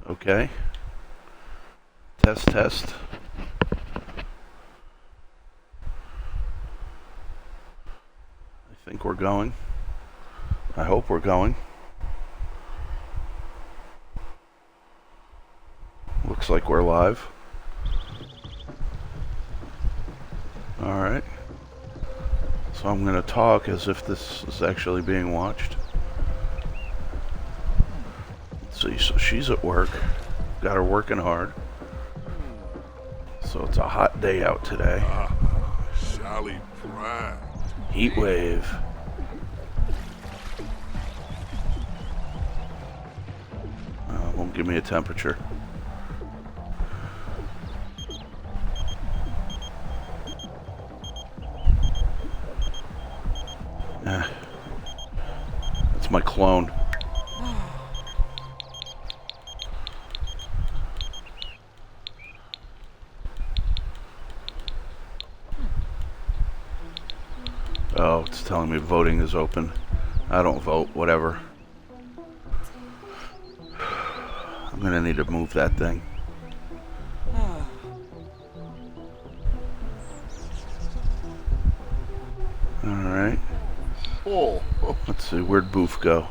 Okay. Test, test. I think we're going. I hope we're going. Looks like we're live. Alright. So I'm going to talk as if this is actually being watched. Let's see, so she's at work. Got her working hard. So it's a hot day out today. Charlie Prime. Heat wave. Won't give me a temperature. That's my clone. Oh, it's telling me voting is open. I don't vote, whatever. I'm gonna need to move that thing. Alright. Oh, Let's see, where'd Boof go?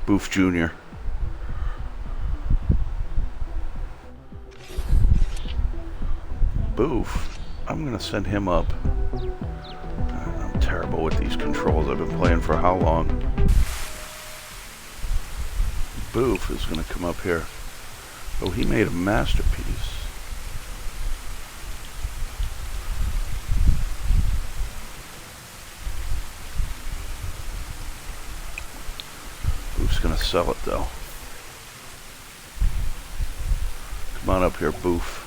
Boof Jr. Boof? I'm gonna send him up. I'm terrible with these controls. I've been playing for how long? Boof is gonna come up here. Oh, he made a masterpiece. Boof's gonna sell it though. Come on up here, Boof.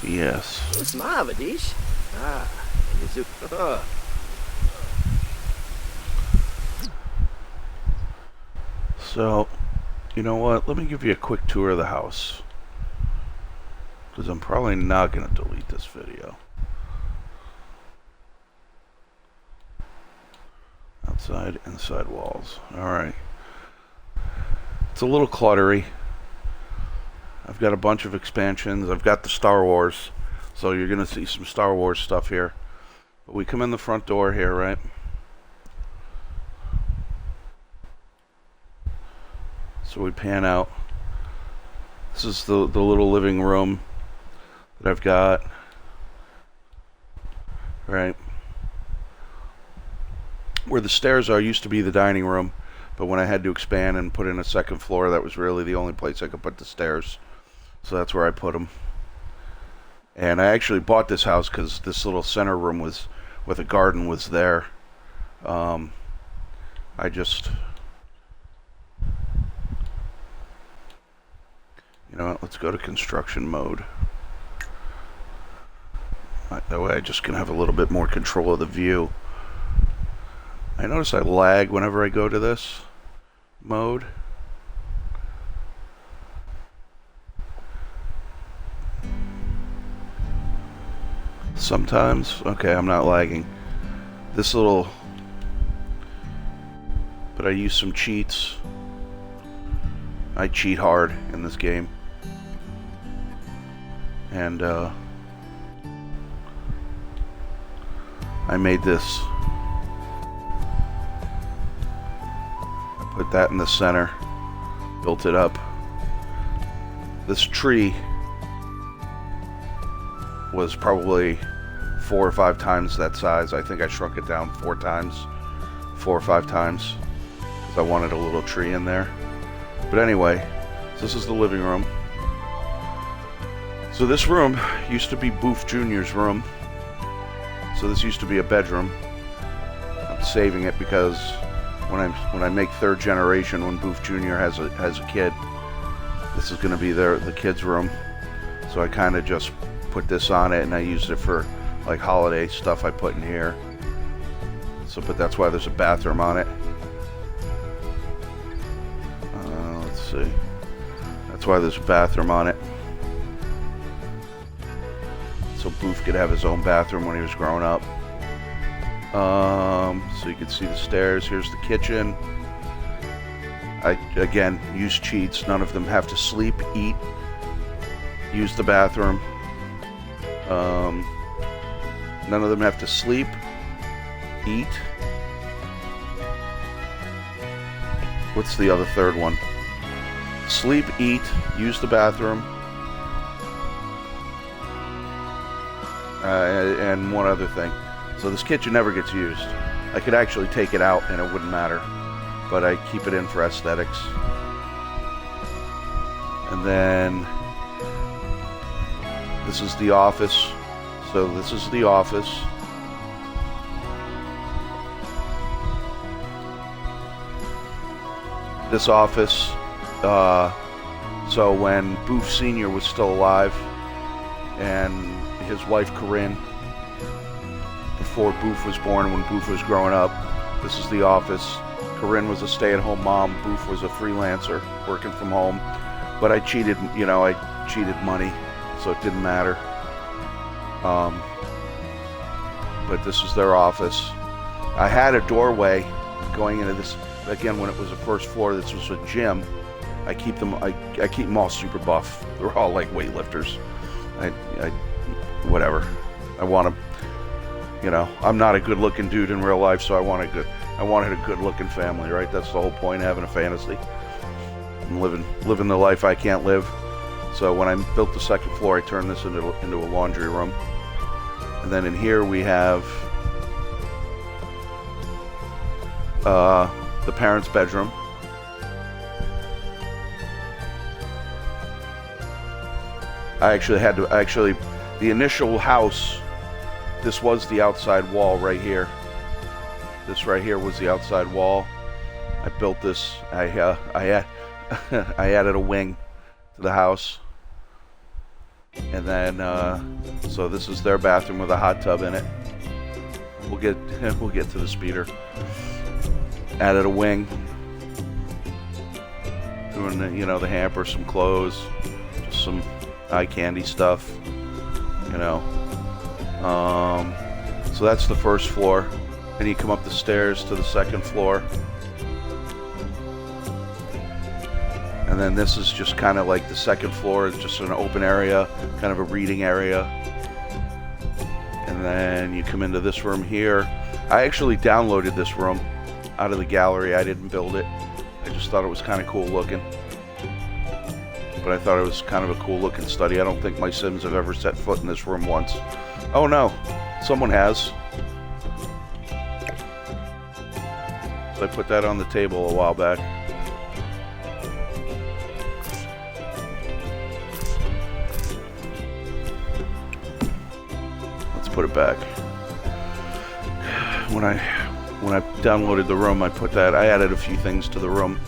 Yes. Slavadish. So, you know what? Let me give you a quick tour of the house. Because I'm probably not going to delete this video. Outside, inside walls. Alright. It's a little cluttery. I've got a bunch of expansions. I've got the Star Wars. So you're going to see some Star Wars stuff here. But we come in the front door here, right? So we pan out. This is the little living room that I've got. Right? Where the stairs are used to be the dining room. But when I had to expand and put in a second floor, that was really the only place I could put the stairs. So that's where I put them. And I actually bought this house because this little center room was with a garden was there. I just, you know what, let's go to construction mode. That way I just can have a little bit more control of the view. I notice I lag whenever I go to this mode. Sometimes. Okay, I'm not lagging. This little... But I use some cheats. I cheat hard in this game. And, I made this. I put that in the center. Built it up. This tree was probably 4 or 5 times that size. I think I shrunk it down 4 or 5 times, because I wanted a little tree in there. But anyway, this is the living room. So this room used to be Boof Jr.'s room. So this used to be a bedroom. I'm saving it because when I make 3rd generation, when Boof Jr. has a kid, this is going to be the kid's room. So I kind of just put this on it, and I used it for like holiday stuff I put in here. So, but that's why there's a bathroom on it. Let's see. That's why there's a bathroom on it. so Boof could have his own bathroom when he was growing up. So you can see the stairs. Here's the kitchen. I, again, use cheats. None of them have to sleep, eat, use the bathroom. None of them have to sleep, eat. What's the other third one? Sleep, eat, use the bathroom. And one other thing. So this kitchen never gets used. I could actually take it out and it wouldn't matter, but I keep it in for aesthetics. And then this is the office. So this is the office. This office, so when Boof Sr. was still alive and his wife Corinne, before Boof was born, when Boof was growing up, this is the office. Corinne was a stay-at-home mom. Boof was a freelancer working from home. But I cheated, I cheated money, so it didn't matter. But this is their office. I had a doorway going into this, again, when it was the first floor. This was a gym. I keep them all super buff. They're all like weightlifters. Whatever. I want to, I'm not a good-looking dude in real life, so I wanted a good-looking family, right? That's the whole point of having a fantasy. I'm living the life I can't live. So when I built the second floor, I turned this into a laundry room. And then in here we have the parents' bedroom. The initial house, this was the outside wall right here. This right here was the outside wall. I built this. I added a wing to the house. And then, so this is their bathroom with a hot tub in it. We'll get to the speeder. Added a wing. Doing the hamper, some clothes, just some eye candy stuff. So that's the first floor. And you come up the stairs to the second floor. And then this is just kind of like the second floor. It's just an open area, kind of a reading area. And then you come into this room here. I actually downloaded this room out of the gallery. I didn't build it. I just thought it was kind of cool looking. But I thought it was kind of a cool looking study. I don't think my Sims have ever set foot in this room once. Oh no, someone has. So I put that on the table a while back. Let's put it back. When I downloaded the room, I added a few things to the room.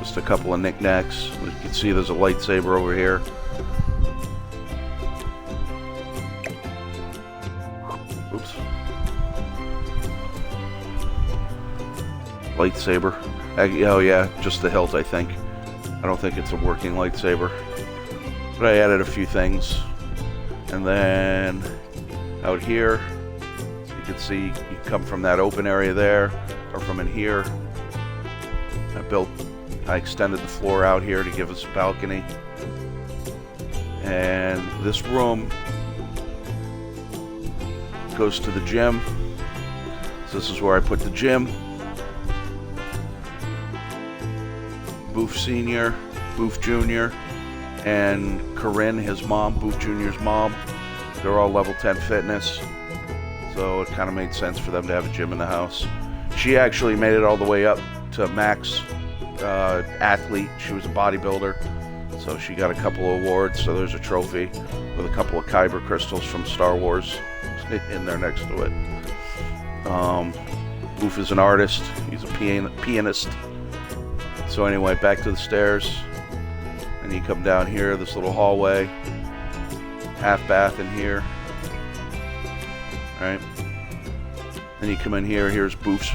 Just a couple of knickknacks. You can see there's a lightsaber over here. Oops. Lightsaber. Oh yeah, just the hilt, I think. I don't think it's a working lightsaber. But I added a few things. And then out here, you can see you come from that open area there, or from in here. I extended the floor out here to give us a balcony. And this room goes to the gym. So this is where I put the gym. Boof Sr., Boof Jr., and Corinne, his mom, Boof Jr.'s mom. They're all level 10 fitness. So it kind of made sense for them to have a gym in the house. She actually made it all the way up to max athlete. She was a bodybuilder, so she got a couple of awards. So there's a trophy with a couple of Kyber crystals from Star Wars in there next to it. Boof is an artist. He's a pianist. So anyway, back to the stairs, and you come down here, this little hallway, half bath in here. All right. Then you come in here. Here's Boof's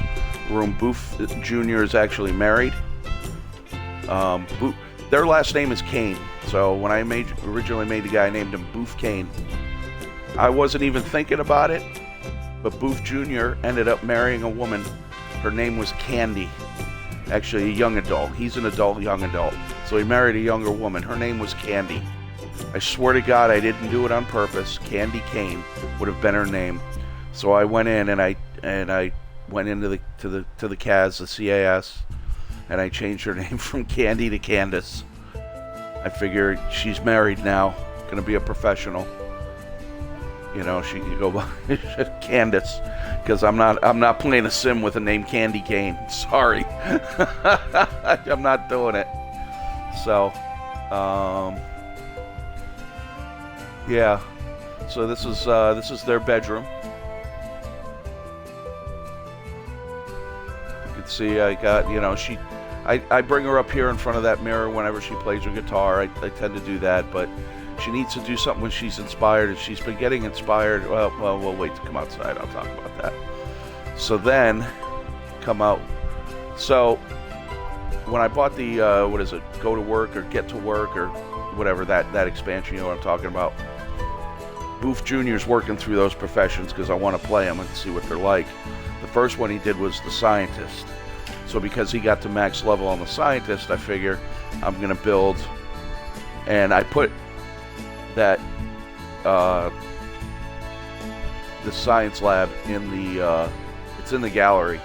room. Boof Jr. is actually married. their last name is Kane. So when I originally made the guy, I named him Boof Kane. I wasn't even thinking about it, but Boof Jr. ended up marrying a woman. Her name was Candy. Actually, a young adult. He's an adult, young adult. So he married a younger woman. Her name was Candy. I swear to God, I didn't do it on purpose. Candy Kane would have been her name. So I went in and I went into the CAS, the CAS, and I changed her name from Candy to Candace. I figured she's married now, gonna be a professional. You know, she can go by Candace, because I'm not playing a sim with the name Candy Kane. Sorry, I'm not doing it. So, yeah. So this is their bedroom. You can see I got, you know, I bring her up here in front of that mirror whenever she plays her guitar. I tend to do that, but she needs to do something when she's inspired, and she's been getting inspired. Well, we'll wait to come outside. I'll talk about that. So then, come out. So, when I bought the, go to work or get to work or whatever, that expansion, you know what I'm talking about. Boof Jr.'s working through those professions because I want to play them and see what they're like. The first one he did was the scientist. So because he got to max level on the scientist, I figure I'm going to build, and I put that the science lab in the it's in the gallery.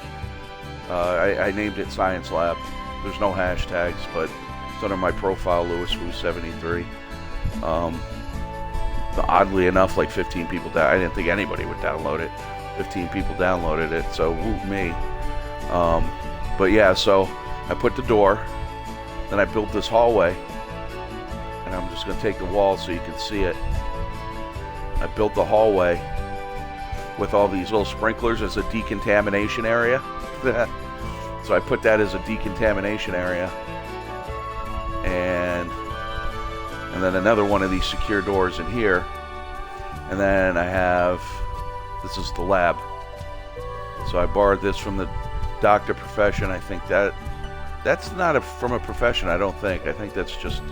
I named it Science Lab. There's no hashtags, but it's under my profile, Lewis Wu 73. Oddly enough, like 15 people I didn't think anybody would download it. 15 people downloaded it, so whoop me. But yeah, so I put the door, then I built this hallway, and I'm just going to take the wall so you can see it. I built the hallway with all these little sprinklers as a decontamination area. So I put that as a decontamination area. And then another one of these secure doors in here. And then I have, this is the lab. So I borrowed this from the doctor profession. I think that's not from a profession, I don't think. I think that's just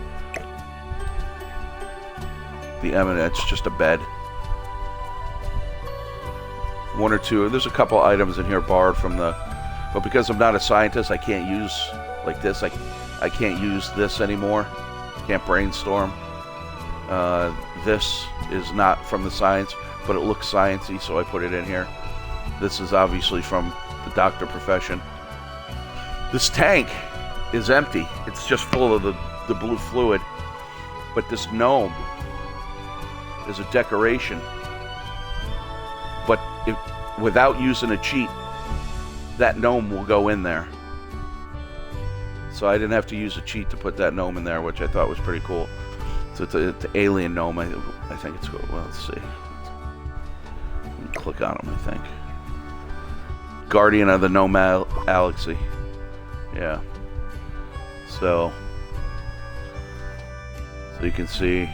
the eminent. It's just a bed. One or two. There's a couple items in here borrowed from but because I'm not a scientist, I can't use like this. I can't use this anymore. Can't brainstorm. This is not from the science, but it looks sciencey, so I put it in here. This is obviously from the doctor profession. This tank is empty. It's just full of the blue fluid. But this gnome is a decoration. But without using a cheat, that gnome will go in there. So I didn't have to use a cheat to put that gnome in there, which I thought was pretty cool. So it's an alien gnome. I think it's cool. Well, let's see. Click on him, I think. Guardian of the Gnome Galaxy. Yeah. So you can see.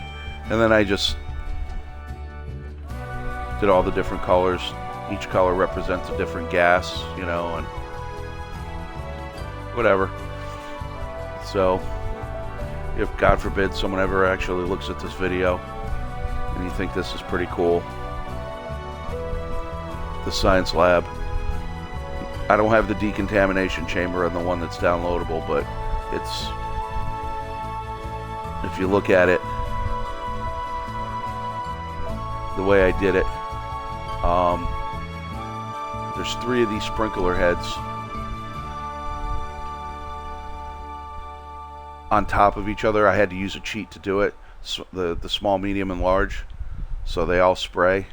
And then I just did all the different colors. Each color represents a different gas, you know, and whatever. So, if God forbid someone ever actually looks at this video and you think this is pretty cool, the science lab. I don't have the decontamination chamber on the one that's downloadable, but it's, if you look at it, the way I did it, there's 3 of these sprinkler heads on top of each other. I had to use a cheat to do it. So the small, medium, and large, so they all spray.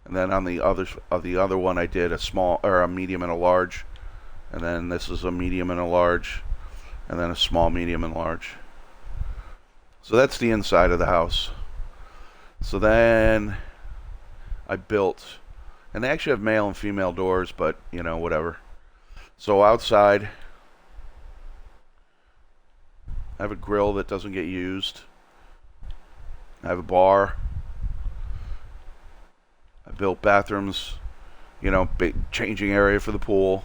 And then on the other one, I did a small or a medium and a large, and then this is a medium and a large, and then a small, medium, and large. So that's the inside of the house. So then I built, and they actually have male and female doors, but you know, whatever. So outside, I have a grill that doesn't get used. I have a bar. I built bathrooms, you know, big changing area for the pool.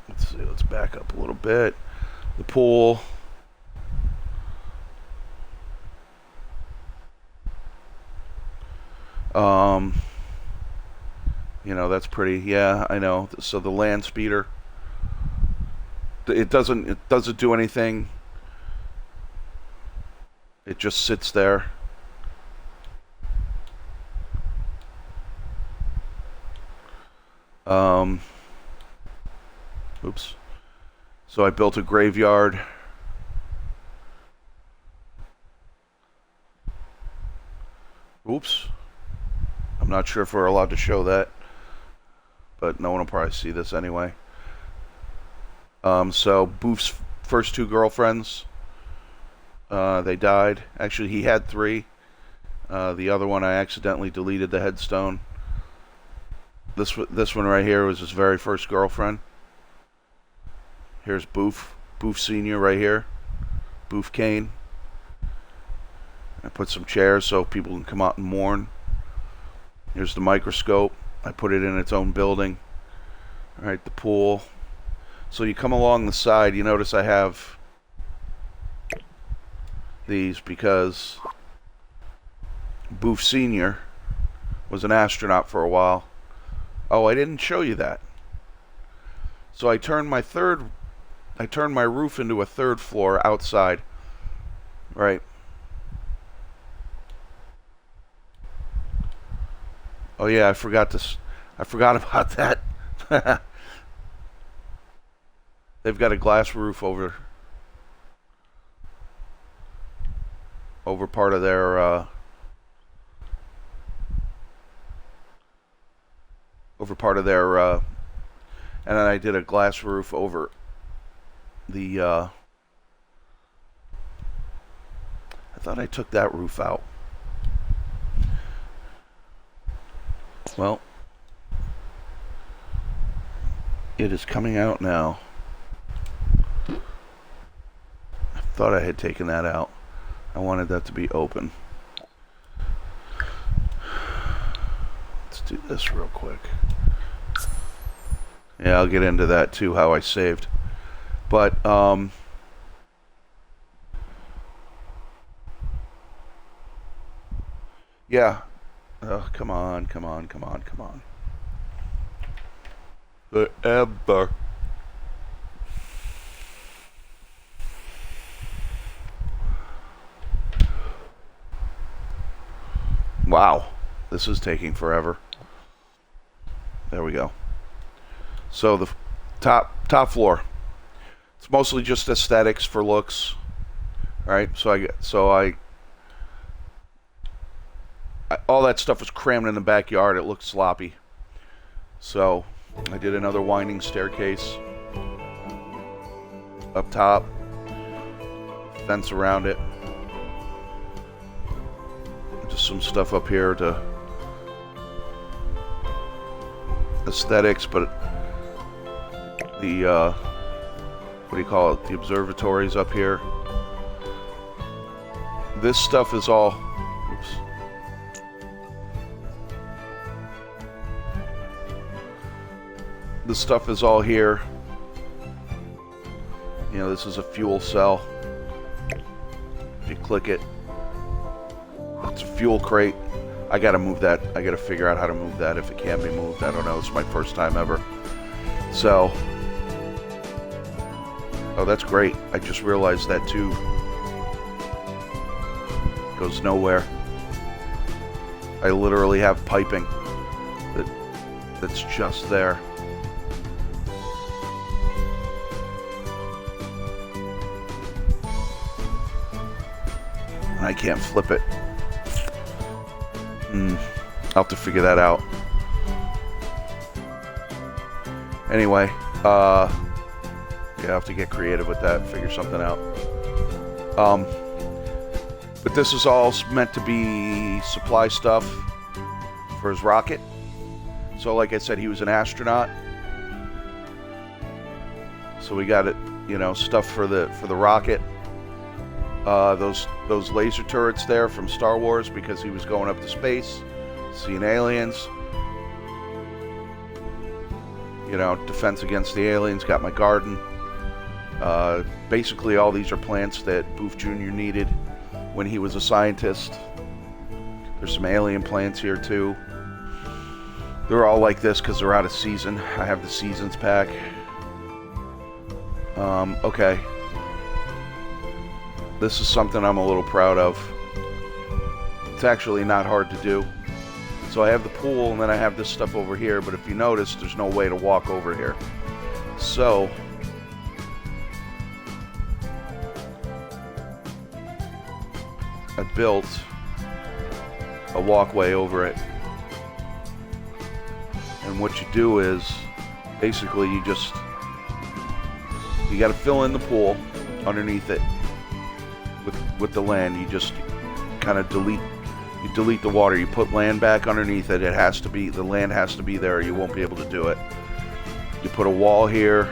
Let's see. see, let's back up a little bit. The pool. You know, that's pretty. Yeah, I know. So the land speeder. It doesn't do anything. It just sits there. Oops. So I built a graveyard. Oops. I'm not sure if we're allowed to show that, but no one will probably see this anyway. So Boof's first two girlfriends, they died. Actually, he had three. The other one, I accidentally deleted the headstone. This one right here was his very first girlfriend. Here's Boof Senior right here. Boof Kane. I put some chairs so people can come out and mourn. Here's the microscope. I put it in its own building. All right, the pool. So you come along the side, you notice I have these because Boof Senior was an astronaut for a while. Oh, I didn't show you that. So I turned my roof into a third floor outside. Right. Oh yeah, I forgot about that. They've got a glass roof over part of their and then I did a glass roof over the I thought I took that roof out. Well, it is coming out now. I thought I had taken that out. I wanted that to be open. Let's do this real quick. Yeah, I'll get into that too, how I saved. But, yeah. Oh, come on. Forever. Wow, this is taking forever. There we go. So the top floor. It's mostly just aesthetics for looks. All right, so I all that stuff was crammed in the backyard. It looked sloppy. So I did another winding staircase up top, fence around it. Just some stuff up here to aesthetics, but the what do you call it? The observatory's up here. This stuff is all. Oops. This stuff is all here. You know, this is a fuel cell. If you click it, it's a fuel crate. I gotta move that. I gotta figure out how to move that, if it can be moved. I don't know. It's my first time ever. So, oh, that's great. I just realized that too. Goes nowhere. I literally have piping that's just there. And I can't flip it. I'll have to figure that out. Anyway, yeah, I have to get creative with that, figure something out. But this is all meant to be supply stuff for his rocket. So like I said, he was an astronaut. So we got it, you know, stuff for the rocket. Those laser turrets there from Star Wars, because he was going up to space, seeing aliens. You know, defense against the aliens, got my garden. Basically all these are plants that Boof Jr. needed when he was a scientist. There's some alien plants here too. They're all like this because they're out of season. I have the seasons pack. Okay. This is something I'm a little proud of. It's actually not hard to do. So I have the pool and then I have this stuff over here, but if you notice, there's no way to walk over here. So I built a walkway over it. And what you do is basically you got to fill in the pool underneath it with the land. You just kind of delete the water. You put land back underneath it. The land has to be there or you won't be able to do it. You put a wall here,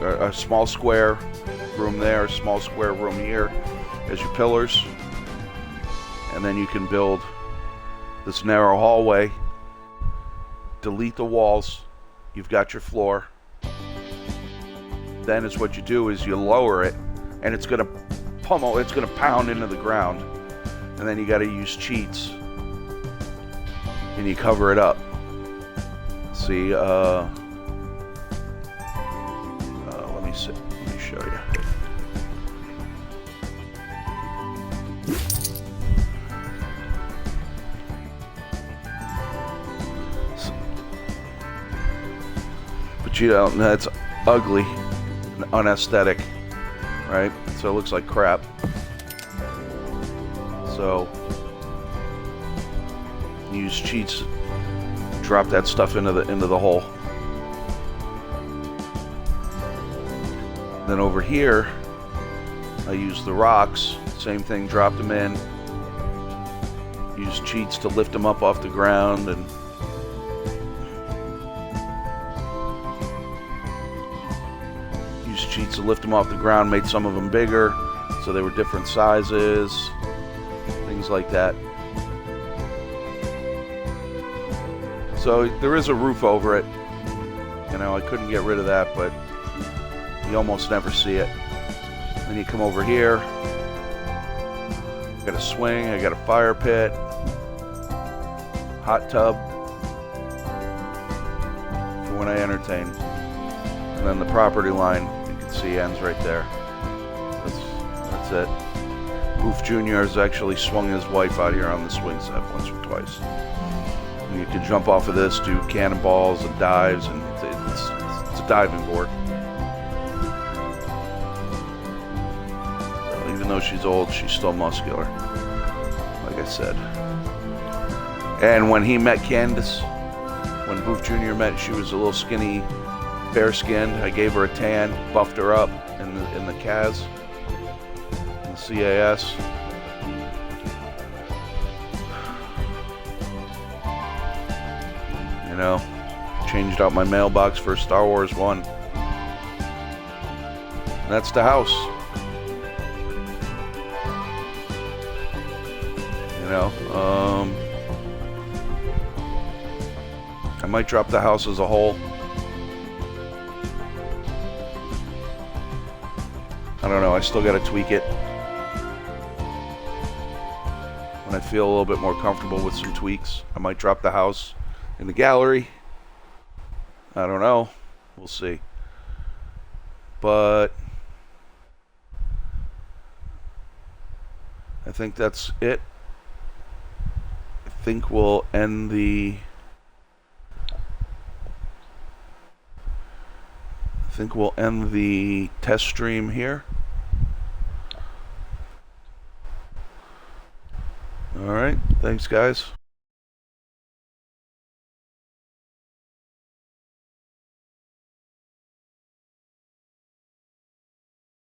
a small square room there, a small square room here as your pillars, and then you can build this narrow hallway. Delete the walls. You've got your floor. Then is what you do is you lower it, and it's gonna pummel. It's gonna pound into the ground, and then you got to use cheats, and you cover it up. See, let me see. Let me show you. But you don't. That's ugly, unaesthetic, right? So it looks like crap. So use cheats. Drop that stuff into the hole. Then over here, I use the rocks. Same thing. Drop them in. Use cheats to lift them up off the ground and. Cheats to lift them off the ground, made some of them bigger so they were different sizes, things like that. So there is a roof over it. You know, I couldn't get rid of that, but you almost never see it. Then you come over here, I got a swing, I got a fire pit, hot tub for when I entertain, and then the property line see ends right there. That's it. Boof Jr. has actually swung his wife out here on the swing set once or twice. And you can jump off of this, do cannonballs and dives, and it's a diving board. So even though she's old, she's still muscular, like I said. And when he met Candace, when Boof Jr. met, she was a little skinny, fair-skinned. I gave her a tan, buffed her up in the CAS, in the CAS. You know, changed out my mailbox for Star Wars 1. And that's the house. You know, I might drop the house as a whole. I don't know, I still got to tweak it. When I feel a little bit more comfortable with some tweaks, I might drop the house in the gallery. I don't know. We'll see. But I think that's it. I think we'll end the test stream here. All right. Thanks, guys.